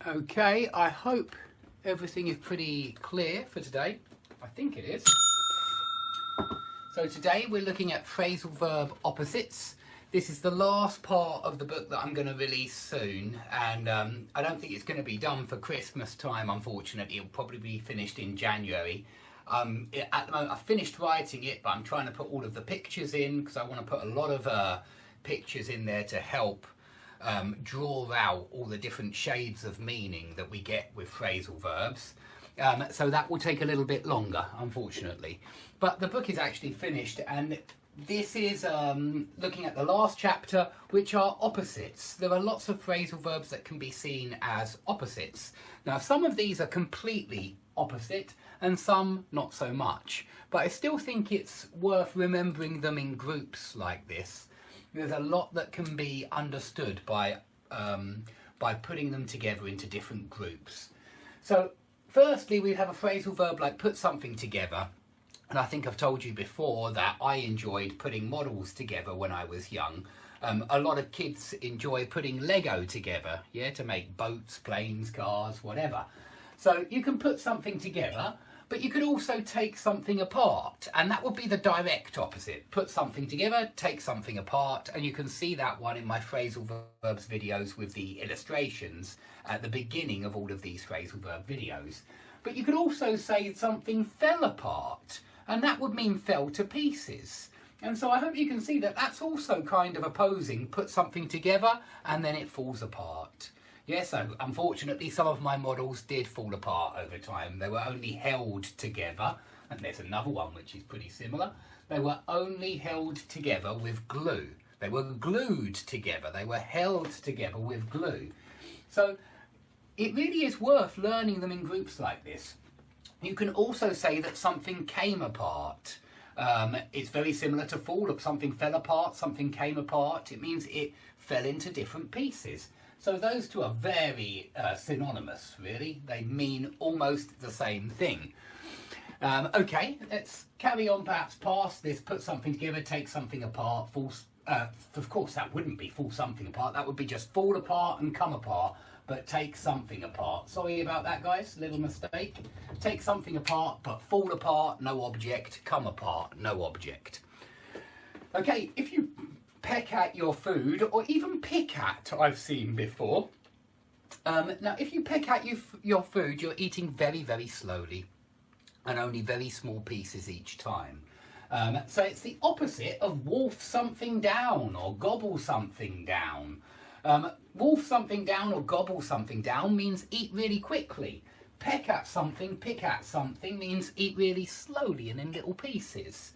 Okay, I hope everything is pretty clear for today. I think it is. So today we're looking at phrasal verb opposites. This is the last part of the book that I'm going to release soon, and I don't think it's going to be done for Christmas time, unfortunately. It'll probably be finished in January. At the moment I've finished writing it, but I'm trying to put all of the pictures in because I want to put a lot of pictures in there to help draw out all the different shades of meaning that we get with phrasal verbs. So that will take a little bit longer, unfortunately. But the book is actually finished, and this is looking at the last chapter, which are opposites. There are lots of phrasal verbs that can be seen as opposites. Now, some of these are completely opposite, and some not so much. But I still think it's worth remembering them in groups like this. There's a lot that can be understood by putting them together into different groups. So, firstly, we have a phrasal verb like put something together. And I think I've told you before that I enjoyed putting models together when I was young. A lot of kids enjoy putting Lego together, yeah, to make boats, planes, cars, whatever. So you can put something together, but you could also take something apart, and that would be the direct opposite. Put something together, take something apart, and you can see that one in my phrasal verbs videos with the illustrations at the beginning of all of these phrasal verb videos. But you could also say something fell apart, and that would mean fell to pieces. And so I hope you can see that that's also kind of opposing put something together and then it falls apart. Yeah, so unfortunately some of my models did fall apart over time. They were only held together, and there's another one which is pretty similar. They were only held together with glue. They were glued together. They were held together with glue. So it really is worth learning them in groups like this. You can also say that something came apart. It's very similar to fall. Something fell apart, something came apart. It means it fell into different pieces. So those two are very synonymous, really. They mean almost the same thing. Okay, let's carry on perhaps past this. Put something together, take something apart. Of course, that wouldn't be fall something apart. That would be just fall apart and come apart. But take something apart. Sorry about that, guys. Little mistake. Take something apart, but fall apart, no object. Come apart, no object. Okay, if you peck at your food, or even pick at, I've seen before. Now, if you peck at your food, you're eating very, very slowly, and only very small pieces each time. So it's the opposite of wolf something down, or gobble something down. Wolf something down or gobble something down means eat really quickly. Peck at something, pick at something means eat really slowly and in little pieces.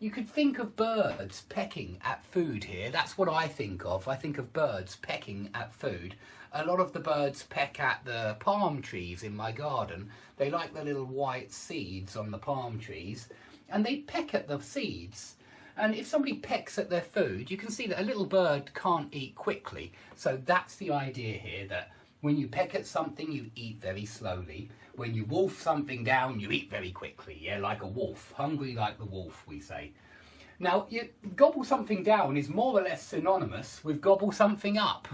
You could think of birds pecking at food here. That's what I think of. I think of birds pecking at food. A lot of the birds peck at the palm trees in my garden. They like the little white seeds on the palm trees, and they peck at the seeds. And if somebody pecks at their food, you can see that a little bird can't eat quickly. So that's the idea here, that when you peck at something, you eat very slowly. When you wolf something down, you eat very quickly. Yeah, like a wolf. Hungry like the wolf, we say. Now, gobble something down is more or less synonymous with gobble something up.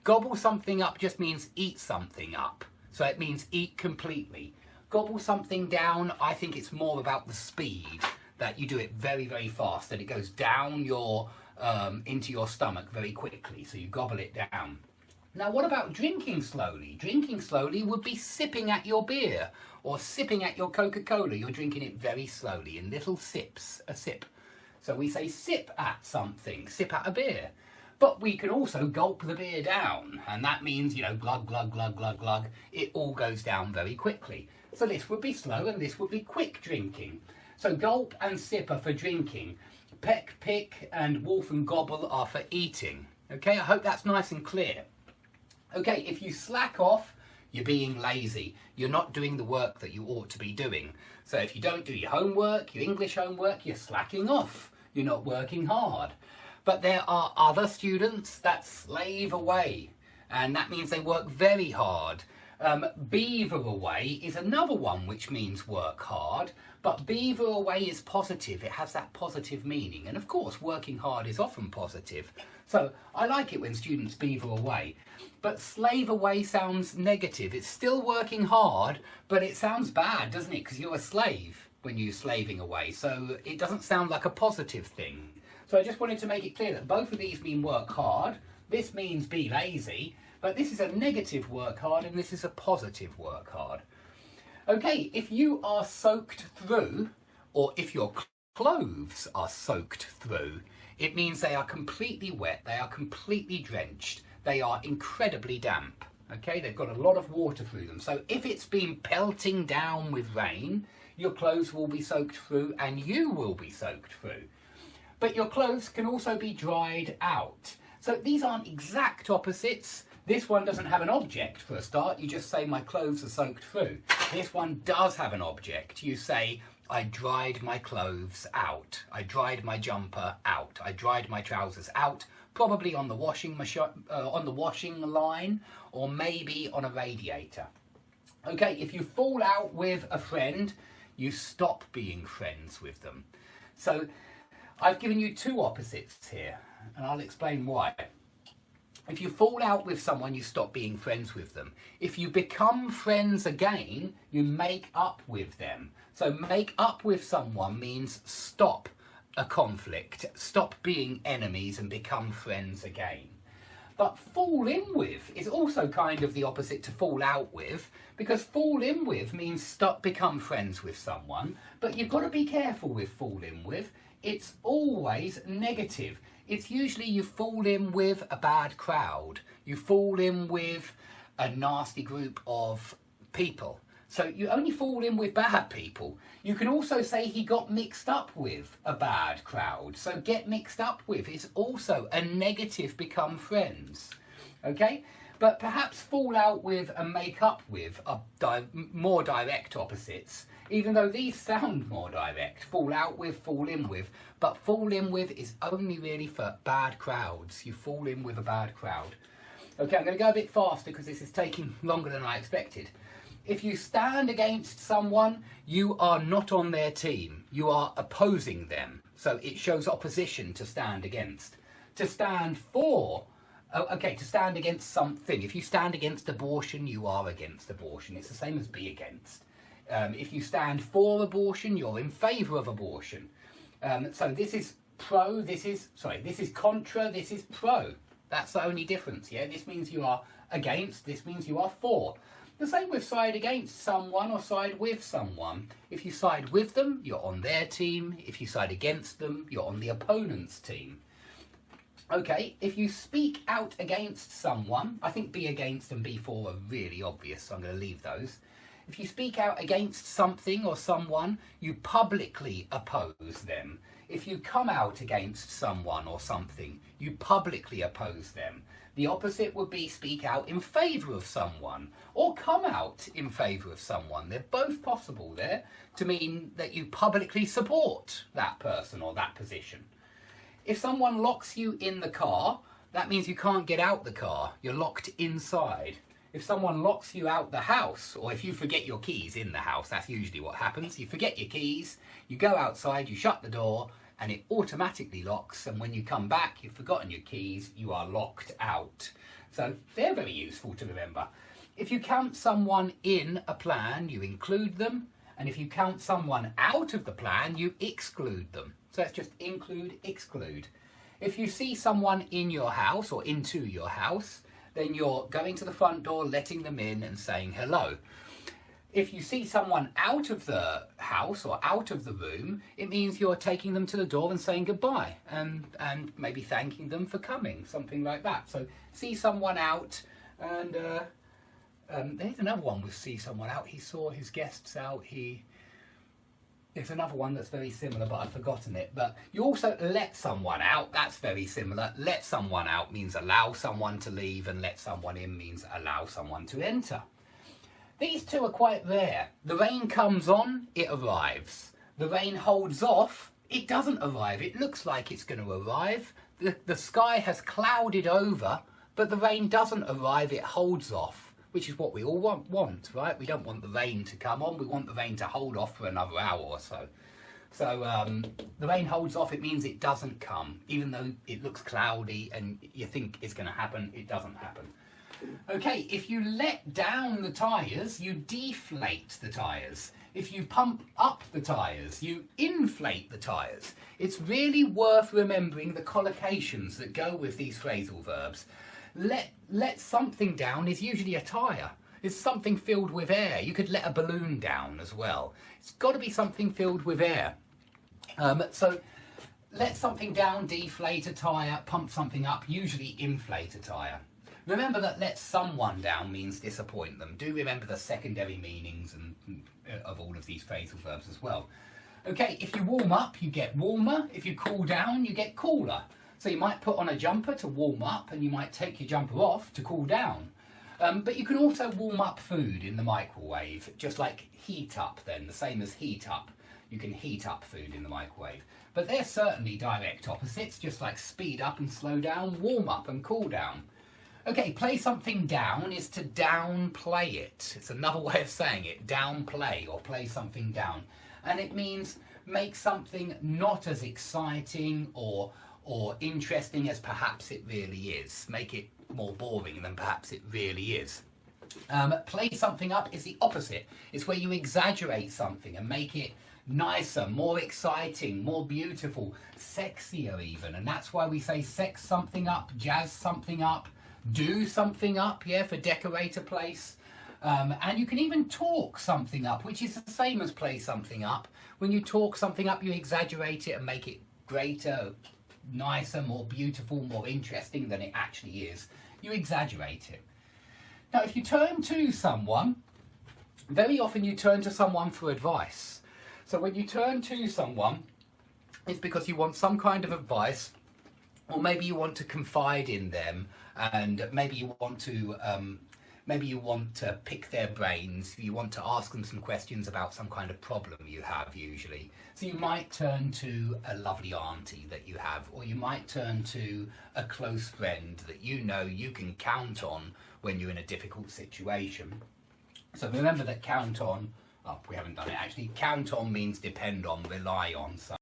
Gobble something up just means eat something up. So it means eat completely. Gobble something down, I think it's more about the speed. That you do it very, very fast, that it goes down into your stomach very quickly, so you gobble it down. Now, what about drinking slowly? Drinking slowly would be sipping at your beer, or sipping at your Coca-Cola. You're drinking it very slowly, in little sips, a sip. So we say sip at something, sip at a beer. But we can also gulp the beer down, and that means, glug, glug, glug, glug, glug. It all goes down very quickly. So this would be slow, and this would be quick drinking. So gulp and sip are for drinking. Peck, pick, and wolf and gobble are for eating. Okay, I hope that's nice and clear. Okay, if you slack off, you're being lazy. You're not doing the work that you ought to be doing. So if you don't do your homework, your English homework, you're slacking off. You're not working hard. But there are other students that slave away. And that means they work very hard. Beaver away is another one which means work hard, but beaver away is positive. It has that positive meaning. And of course, working hard is often positive. So I like it when students beaver away. But slave away sounds negative. It's still working hard, but it sounds bad, doesn't it? Because you're a slave when you're slaving away. So it doesn't sound like a positive thing. So I just wanted to make it clear that both of these mean work hard. This means be lazy. But this is a negative work hard and this is a positive work hard. Okay, if you are soaked through, or if your clothes are soaked through, it means they are completely wet, they are completely drenched, they are incredibly damp. Okay, they've got a lot of water through them. So if it's been pelting down with rain, your clothes will be soaked through and you will be soaked through. But your clothes can also be dried out. So these aren't exact opposites. This one doesn't have an object for a start. You just say my clothes are soaked through. This one does have an object. You say I dried my clothes out. I dried my jumper out. I dried my trousers out. Probably on the washing line, or maybe on a radiator. Okay, if you fall out with a friend, you stop being friends with them. So I've given you two opposites here, and I'll explain why. If you fall out with someone, you stop being friends with them. If you become friends again, you make up with them. So make up with someone means stop a conflict, stop being enemies and become friends again. But fall in with is also kind of the opposite to fall out with, because fall in with means become friends with someone, but you've got to be careful with fall in with. It's always negative. It's usually you fall in with a bad crowd. You fall in with a nasty group of people. So you only fall in with bad people. You can also say he got mixed up with a bad crowd. So get mixed up with is also a negative become friends. Okay? But perhaps fall out with and make up with are more direct opposites. Even though these sound more direct, fall out with, fall in with, but fall in with is only really for bad crowds. You fall in with a bad crowd. Okay, I'm going to go a bit faster because this is taking longer than I expected. If you stand against someone, you are not on their team. You are opposing them. So it shows opposition to stand against. To stand for, to stand against something. If you stand against abortion, you are against abortion. It's the same as be against. If you stand for abortion, you're in favour of abortion. So this is pro, this is contra, this is pro. That's the only difference, yeah? This means you are against, this means you are for. The same with side against someone or side with someone. If you side with them, you're on their team. If you side against them, you're on the opponent's team. Okay, if you speak out against someone, I think be against and be for are really obvious, so I'm going to leave those. If you speak out against something or someone, you publicly oppose them. If you come out against someone or something, you publicly oppose them. The opposite would be speak out in favour of someone or come out in favour of someone. They're both possible there to mean that you publicly support that person or that position. If someone locks you in the car, that means you can't get out the car. You're locked inside. If someone locks you out the house, or if you forget your keys in the house, that's usually what happens. You forget your keys, you go outside, you shut the door, and it automatically locks, and when you come back, you've forgotten your keys, you are locked out. So they're very useful to remember. If you count someone in a plan, you include them, and if you count someone out of the plan, you exclude them. So it's just include, exclude. If you see someone in your house or into your house, then you're going to the front door, letting them in and saying hello. If you see someone out of the house or out of the room, it means you're taking them to the door and saying goodbye and maybe thanking them for coming, something like that. So see someone out, and there's another one with see someone out. He saw his guests out. There's another one that's very similar, but I've forgotten it. But you also let someone out. That's very similar. Let someone out means allow someone to leave, and let someone in means allow someone to enter. These two are quite rare. The rain comes on, it arrives. The rain holds off, it doesn't arrive. It looks like it's going to arrive. The sky has clouded over, but the rain doesn't arrive, it holds off. which is what we all want, right? We don't want the rain to come on, we want the rain to hold off for another hour or so. So the rain holds off, it means it doesn't come. Even though it looks cloudy and you think it's going to happen, it doesn't happen. Okay, if you let down the tyres, you deflate the tyres. If you pump up the tyres, you inflate the tyres. It's really worth remembering the collocations that go with these phrasal verbs. Let something down is usually a tyre. It's something filled with air. You could let a balloon down as well. It's got to be something filled with air. So let something down, deflate a tyre, pump something up, usually inflate a tyre. Remember that let someone down means disappoint them. Do remember the secondary meanings of all of these phrasal verbs as well. Okay, if you warm up, you get warmer. If you cool down, you get cooler. So you might put on a jumper to warm up, and you might take your jumper off to cool down. But you can also warm up food in the microwave, just like heat up then, the same as heat up. You can heat up food in the microwave. But they're certainly direct opposites, just like speed up and slow down, warm up and cool down. Okay, play something down is to downplay it. It's another way of saying it, downplay or play something down. And it means make something not as exciting or interesting as perhaps it really is. Make it more boring than perhaps it really is. Play something up is the opposite. It's where you exaggerate something and make it nicer, more exciting, more beautiful, sexier even. And that's why we say sex something up, jazz something up, do something up, yeah, for decorate a place. And you can even talk something up, which is the same as play something up. When you talk something up, you exaggerate it and make it greater, nicer, more beautiful, more interesting than it actually is. You exaggerate it. Now, if you turn to someone, very often you turn to someone for advice. So when you turn to someone, it's because you want some kind of advice, or maybe you want to confide in them, and maybe you want to pick their brains. You want to ask them some questions about some kind of problem you have usually. So you might turn to a lovely auntie that you have, or you might turn to a close friend that you know you can count on when you're in a difficult situation. So remember that count on, oh, we haven't done it actually. Count on means depend on, rely on. So